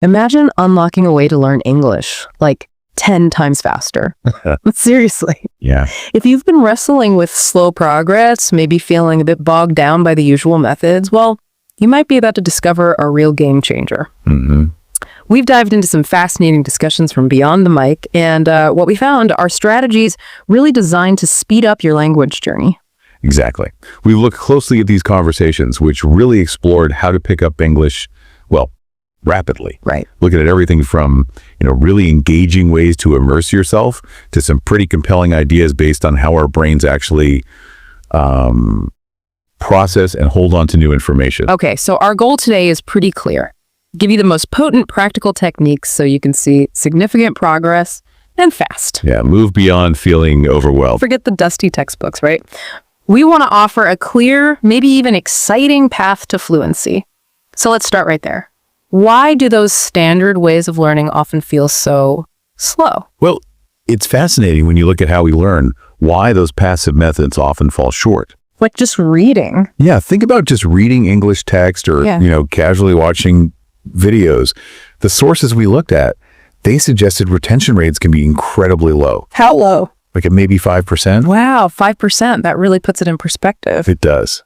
Imagine unlocking a way to learn English, like 10 times faster. Seriously. Yeah. If you've been wrestling with slow progress, maybe feeling a bit bogged down by the usual methods, well, you might be about to discover a real game changer. Mm-hmm. We've dived into some fascinating discussions from beyond the mic, and what we found are strategies really designed to speed up your language journey. Exactly. We looked closely at these conversations, which really explored how to pick up English, well, rapidly. Right. Looking at everything from, really engaging ways to immerse yourself to some pretty compelling ideas based on how our brains actually process and hold on to new information. Okay, so our goal today is pretty clear. Give you the most potent practical techniques so you can see significant progress and fast. Yeah, move beyond feeling overwhelmed. Forget the dusty textbooks, right? We want to offer a clear, maybe even exciting path to fluency. So let's start right there. Why do those standard ways of learning often feel so slow? Well, it's fascinating when you look at how we learn, why those passive methods often fall short. Like just reading. Yeah, think about just reading English text or, casually watching videos. The sources we looked at, they suggested retention rates can be incredibly low. How low? Like at maybe 5%. Wow, 5%. That really puts it in perspective. It does.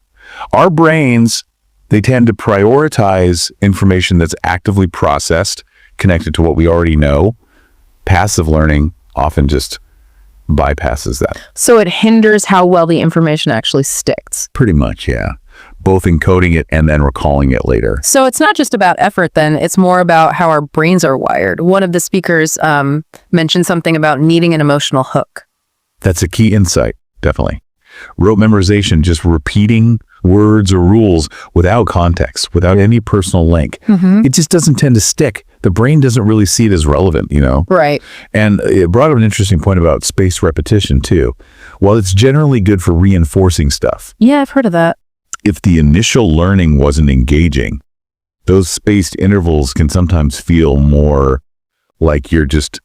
Our brains, they tend to prioritize information that's actively processed, connected to what we already know. Passive learning often just bypasses that. So it hinders how well the information actually sticks. Pretty much, yeah. Both encoding it and then recalling it later. So it's not just about effort then, it's more about how our brains are wired. One of the speakers mentioned something about needing an emotional hook. That's a key insight, definitely. Rote memorization, just repeating words or rules without context, without any personal link. Mm-hmm. It just doesn't tend to stick. The brain doesn't really see it as relevant, Right. And it brought up an interesting point about spaced repetition, too. While it's generally good for reinforcing stuff, Yeah, I've heard of that. if the initial learning wasn't engaging, those spaced intervals can sometimes feel more like you're just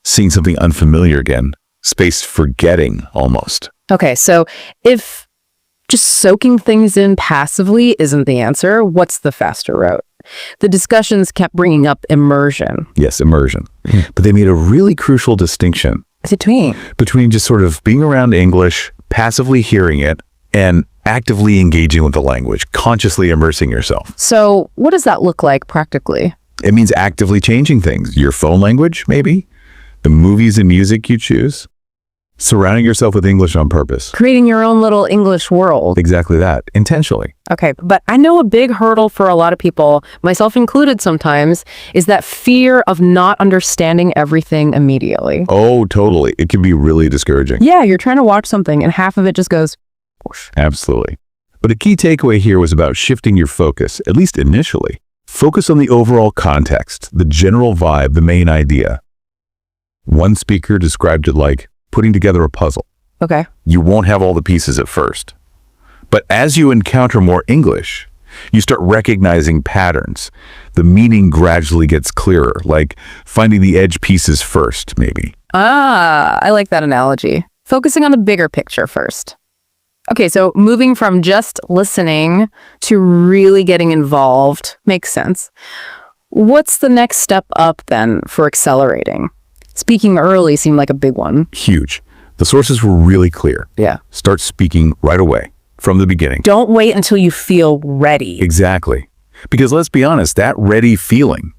seeing something unfamiliar again. Spaced forgetting, almost. Okay, so if just soaking things in passively isn't the answer, what's the faster route? The discussions kept bringing up immersion. Yes, immersion. But they made a really crucial distinction between just sort of being around English, passively hearing it, and actively engaging with the language, consciously immersing yourself. So what does that look like practically? It means actively changing things. Your phone language, maybe. The movies and music you choose. Surrounding yourself with English on purpose. Creating your own little English world. Exactly that, intentionally. Okay, but I know a big hurdle for a lot of people, myself included sometimes, is that fear of not understanding everything immediately. Oh, totally. It can be really discouraging. Yeah, you're trying to watch something and half of it just goes, whoosh. Absolutely. But a key takeaway here was about shifting your focus, at least initially. Focus on the overall context, the general vibe, the main idea. One speaker described it like putting together a puzzle. Okay. You won't have all the pieces at first. But as you encounter more English, you start recognizing patterns. The meaning gradually gets clearer, like finding the edge pieces first, maybe. I like that analogy. Focusing on the bigger picture first. Okay, so moving from just listening to really getting involved makes sense. What's the next step up then for accelerating? Speaking early seemed like a big one. Huge. The sources were really clear. Yeah. Start speaking right away, from the beginning. Don't wait until you feel ready. Exactly. Because let's be honest, that ready feeling,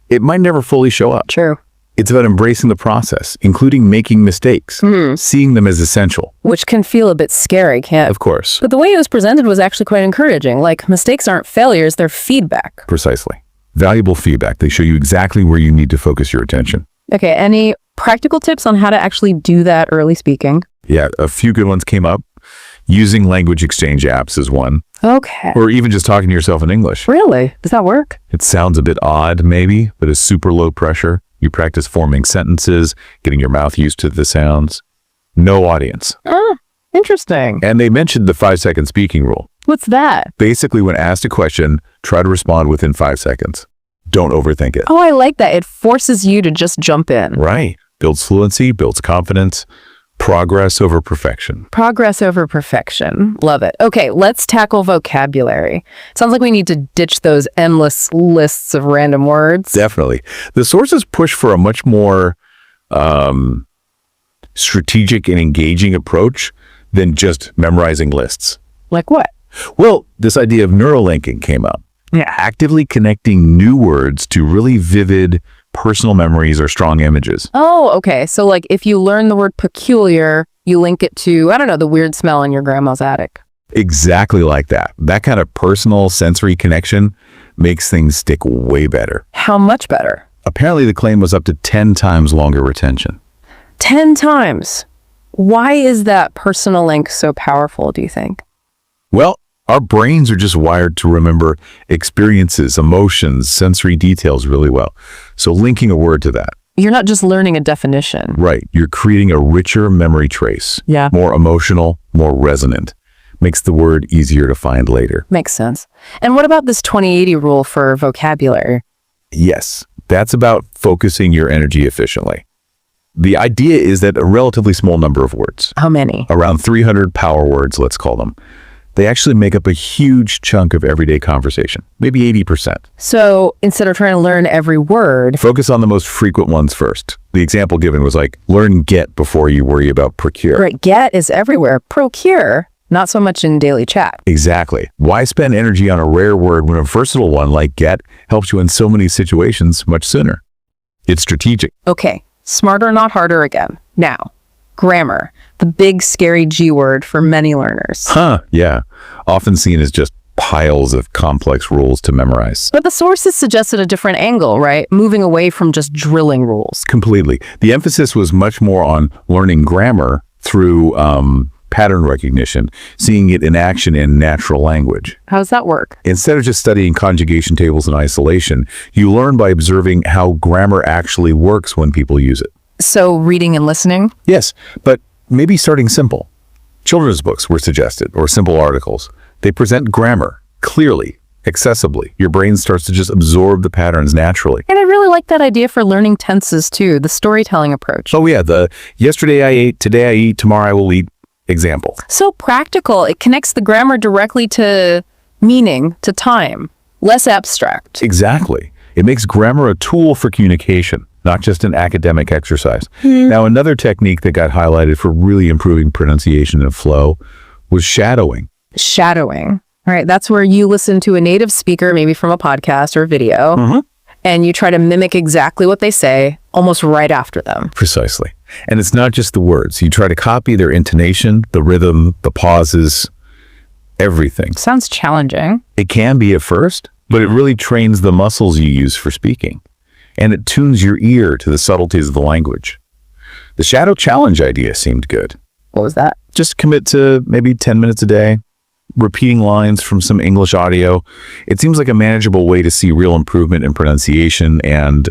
it might never fully show up. True. It's about embracing the process, including making mistakes, seeing them as essential. Which can feel a bit scary, can't it? Of course. But the way it was presented was actually quite encouraging. Like, mistakes aren't failures, they're feedback. Precisely. Valuable feedback. They show you exactly where you need to focus your attention. Okay, any practical tips on how to actually do that early speaking? Yeah, a few good ones came up. Using language exchange apps is one. Okay. Or even just talking to yourself in English. Really? Does that work? It sounds a bit odd, maybe, but it's super low pressure. You practice forming sentences, getting your mouth used to the sounds. No audience. Interesting. And they mentioned the 5-second speaking rule. What's that? Basically, when asked a question, try to respond within 5 seconds. Don't overthink it. Oh, I like that. It forces you to just jump in. Right. Builds fluency, builds confidence. Progress over perfection. Progress over perfection. Love it. Okay, let's tackle vocabulary. Sounds like we need to ditch those endless lists of random words. Definitely. The sources push for a much more strategic and engaging approach than just memorizing lists. Like what? Well, this idea of neurolinking came up. Yeah. Actively connecting new words to really vivid personal memories or strong images. Oh, okay. So like if you learn the word peculiar, you link it to, I don't know, the weird smell in your grandma's attic. Exactly like that. That kind of personal sensory connection makes things stick way better. How much better? Apparently, the claim was up to 10 times longer retention. 10 times. Why is that personal link so powerful, do you think? Well, our brains are just wired to remember experiences, emotions, sensory details really well. So linking a word to that. You're not just learning a definition. Right. You're creating a richer memory trace. Yeah. More emotional, more resonant. Makes the word easier to find later. Makes sense. And what about this 20/80 rule for vocabulary? Yes. That's about focusing your energy efficiently. The idea is that a relatively small number of words, How many? around 300 power words, let's call them, they actually make up a huge chunk of everyday conversation, maybe 80%. So instead of trying to learn every word, Focus on the most frequent ones first. The example given was like, learn get before you worry about procure. great, get is everywhere. Procure, not so much in daily chat. Exactly. Why spend energy on a rare word when a versatile one like get helps you in so many situations much sooner? It's strategic. Okay, smarter, not harder again. Now, grammar, the big scary G word for many learners. Yeah. Often seen as just piles of complex rules to memorize. But the sources suggested a different angle, right? Moving away from just drilling rules. Completely. The emphasis was much more on learning grammar through pattern recognition, seeing it in action in natural language. How does that work? Instead of just studying conjugation tables in isolation, you learn by observing how grammar actually works when people use it. So reading and listening? Yes, but maybe starting simple. Children's books were suggested, or simple articles. They present grammar clearly, accessibly. Your brain starts to just absorb the patterns naturally. And I really like that idea for learning tenses too, the storytelling approach. Oh yeah, the yesterday I ate, today I eat, tomorrow I will eat example. So practical. It connects the grammar directly to meaning, to time. Less abstract. Exactly. It makes grammar a tool for communication, not just an academic exercise. Now, another technique that got highlighted for really improving pronunciation and flow was shadowing. Shadowing. All right, that's where you listen to a native speaker, maybe from a podcast or a video, and you try to mimic exactly what they say almost right after them. Precisely. And it's not just the words. You try to copy their intonation, the rhythm, the pauses, everything. Sounds challenging. It can be at first, but it really trains the muscles you use for speaking. And it tunes your ear to the subtleties of the language. The shadow challenge idea seemed good. What was that? Just commit to maybe 10 minutes a day, repeating lines from some English audio. It seems like a manageable way to see real improvement in pronunciation and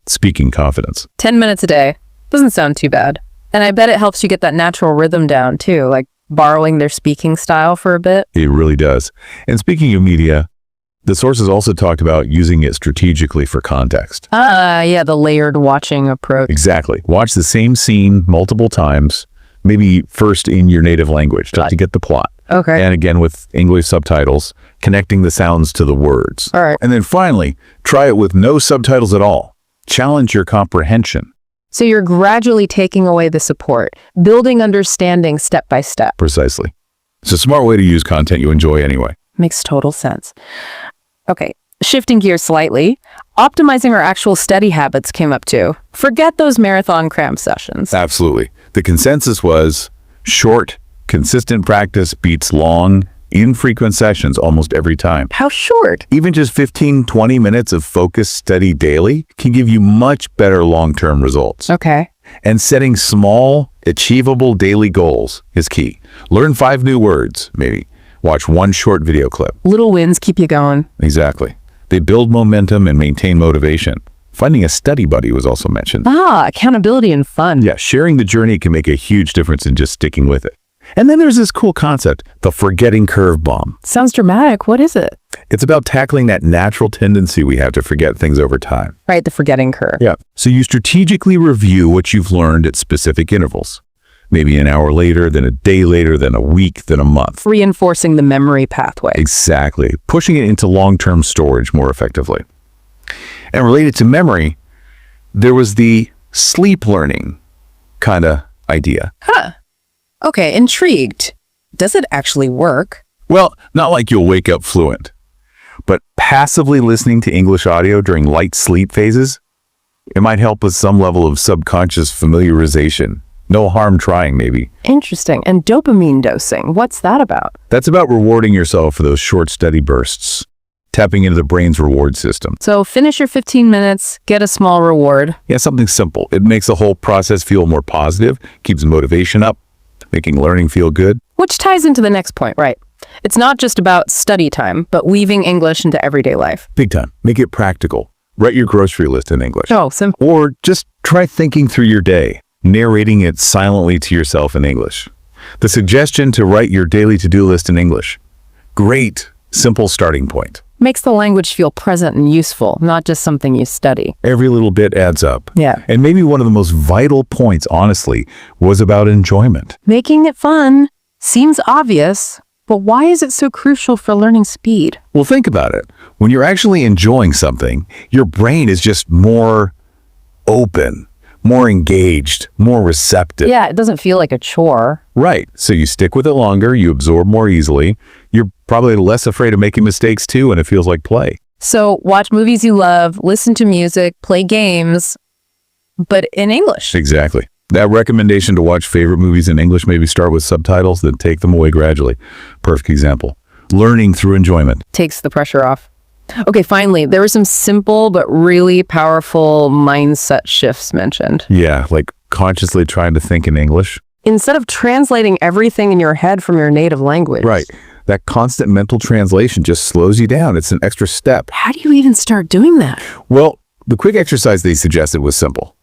speaking confidence. 10 minutes a day. Doesn't sound too bad. And I bet it helps you get that natural rhythm down too, like borrowing their speaking style for a bit. It really does. And speaking of media, the sources also talked about using it strategically for context. Yeah, the layered watching approach. Exactly. Watch the same scene multiple times, maybe first in your native language just to get the plot. Okay. And again with English subtitles, connecting the sounds to the words. All right. And then finally, try it with no subtitles at all. Challenge your comprehension. So you're gradually taking away the support, building understanding step by step. Precisely. It's a smart way to use content you enjoy anyway. Makes total sense. Okay, shifting gears slightly, optimizing our actual study habits came up too. Forget those marathon cram sessions. Absolutely. The consensus was short, consistent practice beats long, infrequent sessions almost every time. How short? Even just 15-20 minutes of focused study daily can give you much better long-term results. Okay. And setting small, achievable daily goals is key. Learn 5 new words, maybe. Watch 1 short video clip. Little wins keep you going. Exactly. They build momentum and maintain motivation. Finding a study buddy was also mentioned. Accountability and fun. Yeah, sharing the journey can make a huge difference in just sticking with it. And then there's this cool concept, the forgetting curve bomb. Sounds dramatic. What is it? It's about tackling that natural tendency we have to forget things over time. Right, the forgetting curve. Yeah. So you strategically review what you've learned at specific intervals. maybe an hour later, then a day later, then a week, then a month. Reinforcing the memory pathway. Exactly. Pushing it into long-term storage more effectively. And related to memory, there was the sleep learning kind of idea. Huh. Okay, intrigued. Does it actually work? Well, not like you'll wake up fluent, but passively listening to English audio during light sleep phases, it might help with some level of subconscious familiarization. No harm trying, maybe. Interesting. And dopamine dosing, what's that about? That's about rewarding yourself for those short, steady bursts, tapping into the brain's reward system. So finish your 15 minutes, get a small reward. Yeah, something simple. It makes the whole process feel more positive, keeps motivation up, making learning feel good. Which ties into the next point, right? It's not just about study time, but weaving English into everyday life. Big time. Make it practical. Write your grocery list in English. Oh, simple. Or just try thinking through your day, narrating it silently to yourself in English. The suggestion to write your daily to-do list in English. Great, simple starting point. Makes the language feel present and useful, not just something you study. Every little bit adds up. Yeah. And maybe one of the most vital points, honestly, was about enjoyment. Making it fun seems obvious, but why is it so crucial for learning speed? Well, think about it. When you're actually enjoying something, your brain is just more open, more engaged, more receptive. Yeah, it doesn't feel like a chore. Right. So you stick with it longer, you absorb more easily. You're probably less afraid of making mistakes too, and it feels like play. So watch movies you love, listen to music, play games, but in English. Exactly. That recommendation to watch favorite movies in English, maybe start with subtitles, then take them away gradually. Perfect example. Learning through enjoyment. Takes the pressure off. Okay, finally, there were some simple but really powerful mindset shifts mentioned. Yeah, like consciously trying to think in English. Instead of translating everything in your head from your native language. Right. That constant mental translation just slows you down. It's an extra step. How do you even start doing that? Well, the quick exercise they suggested was simple.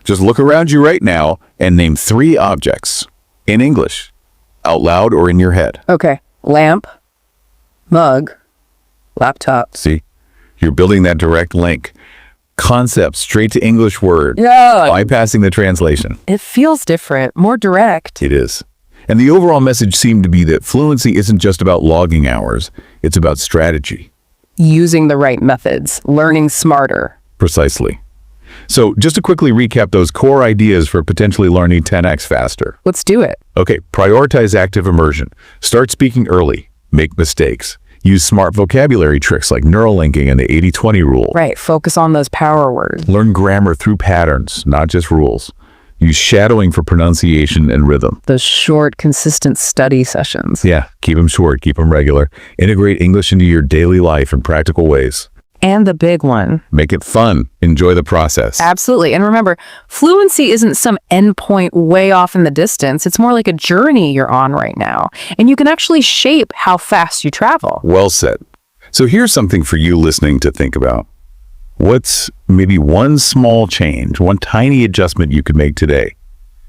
Just look around you right now and name 3 objects in English, out loud or in your head. Okay, lamp, mug, laptop. See, you're building that direct link. Concept straight to English word, Yeah. bypassing the translation. It feels different, more direct. It is. And the overall message seemed to be that fluency isn't just about logging hours. It's about strategy. Using the right methods, learning smarter. Precisely. So just to quickly recap those core ideas for potentially learning 10x faster. Let's do it. Okay, prioritize active immersion. Start speaking early. Make mistakes. Use smart vocabulary tricks like neural linking and the 80-20 rule. Right, focus on those power words. Learn grammar through patterns, not just rules. Use shadowing for pronunciation and rhythm. Those short, consistent study sessions. Yeah, keep them short, keep them regular. Integrate English into your daily life in practical ways. And the big one. Make it fun. Enjoy the process. Absolutely. And remember, fluency isn't some endpoint way off in the distance. It's more like a journey you're on right now. And you can actually shape how fast you travel. Well said. So here's something for you listening to think about. What's maybe one small change, one tiny adjustment you could make today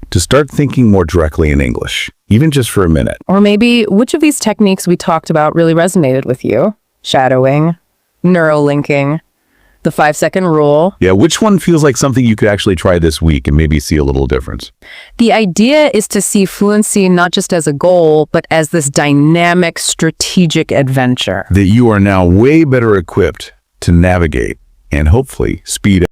to start thinking more directly in English, even just for a minute? Or maybe which of these techniques we talked about really resonated with you? Shadowing, neural linking, the 5-second rule. Yeah, which one feels like something you could actually try this week and maybe see a little difference? The idea is to see fluency not just as a goal, but as this dynamic, strategic adventure. That you are now way better equipped to navigate and hopefully speed